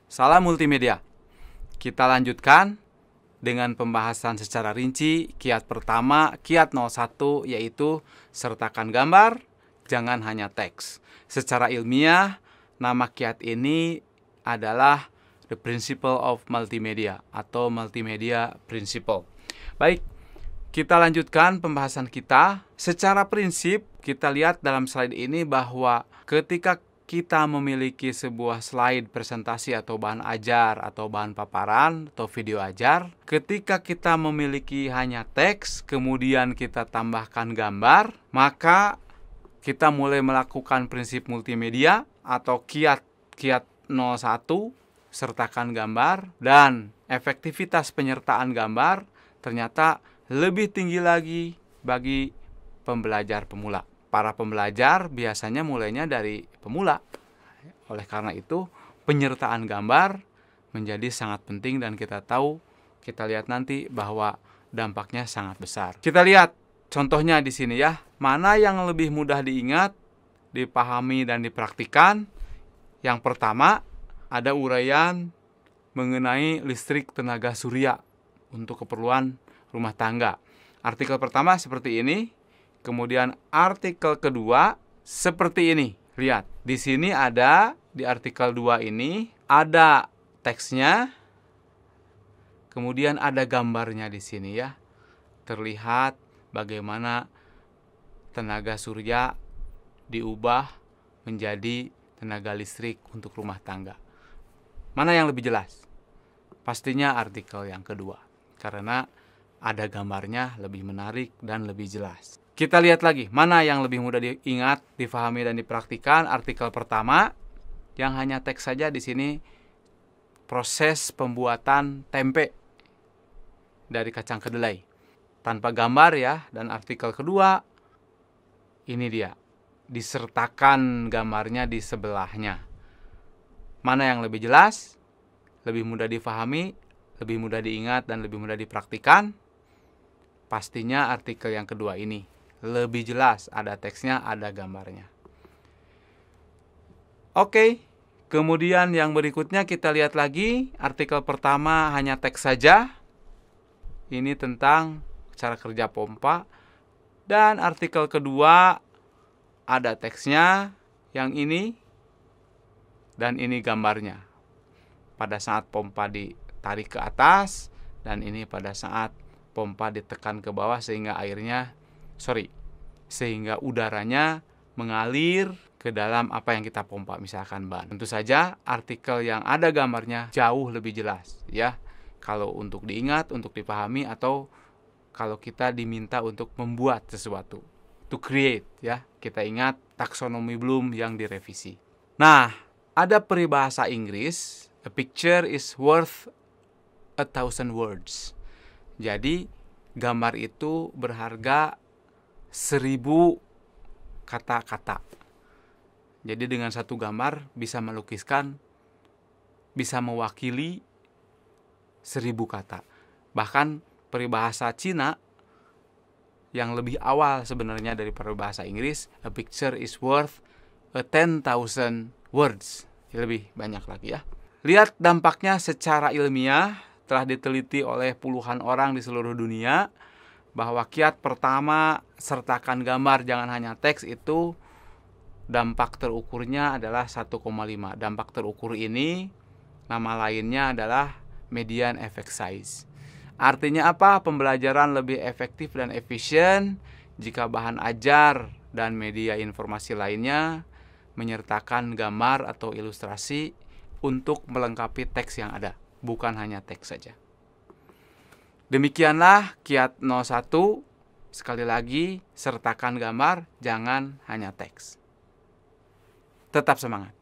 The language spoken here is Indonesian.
Salam multimedia. Kita lanjutkan dengan pembahasan secara rinci kiat pertama, kiat 01, yaitu sertakan gambar, jangan hanya teks. Secara ilmiah, nama kiat ini adalah The Principle of Multimedia atau Multimedia Principle. Baik, kita lanjutkan pembahasan kita. Secara prinsip, kita lihat dalam slide ini bahwa ketika kita memiliki sebuah slide presentasi atau bahan ajar atau bahan paparan atau video ajar, ketika kita memiliki hanya teks, kemudian kita tambahkan gambar, maka kita mulai melakukan prinsip multimedia atau kiat 01, sertakan gambar, dan efektivitas penyertaan gambar ternyata lebih tinggi lagi bagi pembelajar pemula. Para pembelajar biasanya mulainya dari pemula. Oleh karena itu, penyertaan gambar menjadi sangat penting dan kita lihat nanti bahwa dampaknya sangat besar. Kita lihat contohnya di sini ya. Mana yang lebih mudah diingat, dipahami dan dipraktikkan? Yang pertama, ada uraian mengenai listrik tenaga surya untuk keperluan rumah tangga. Artikel pertama seperti ini. Kemudian artikel kedua seperti ini. Lihat, di sini ada, di artikel 2 ini, ada teksnya. Kemudian ada gambarnya di sini ya. Terlihat bagaimana tenaga surya diubah menjadi tenaga listrik untuk rumah tangga. Mana yang lebih jelas? Pastinya artikel yang kedua. Karena ada gambarnya, lebih menarik dan lebih jelas. Kita lihat lagi, mana yang lebih mudah diingat, difahami, dan dipraktikkan. Artikel pertama, yang hanya teks saja di sini, proses pembuatan tempe dari kacang kedelai. Tanpa gambar ya, dan artikel kedua, ini dia, disertakan gambarnya di sebelahnya. Mana yang lebih jelas, lebih mudah difahami, lebih mudah diingat, dan lebih mudah dipraktikkan? Pastinya artikel yang kedua ini. Lebih jelas, ada teksnya, ada gambarnya. Oke, kemudian yang berikutnya kita lihat lagi. Artikel pertama hanya teks saja. Ini tentang cara kerja pompa. Dan artikel kedua ada teksnya, yang ini. Dan ini gambarnya. Pada saat pompa ditarik ke atas, dan ini pada saat pompa ditekan ke bawah sehingga udaranya mengalir ke dalam apa yang kita pompa, misalkan ban. Tentu saja artikel yang ada gambarnya jauh lebih jelas ya. Kalau untuk diingat, untuk dipahami, atau kalau kita diminta untuk membuat sesuatu, to create ya. Kita ingat taksonomi Bloom yang direvisi. Nah, ada peribahasa Inggris, a picture is worth 1,000 words. Jadi gambar itu berharga 1000 kata-kata. Jadi dengan satu gambar bisa melukiskan, bisa mewakili 1000 kata. Bahkan peribahasa Cina yang lebih awal sebenarnya dari peribahasa Inggris, a picture is worth 10,000 words. Lebih banyak lagi ya. Lihat dampaknya secara ilmiah, telah diteliti oleh puluhan orang di seluruh dunia, bahwa kiat pertama, sertakan gambar jangan hanya teks, itu dampak terukurnya adalah 1,5. Dampak terukur ini nama lainnya adalah median effect size. Artinya apa? Pembelajaran lebih efektif dan efisien jika bahan ajar dan media informasi lainnya menyertakan gambar atau ilustrasi untuk melengkapi teks yang ada, bukan hanya teks saja. Demikianlah kiat 01. Sekali lagi, sertakan gambar, jangan hanya teks. Tetap semangat.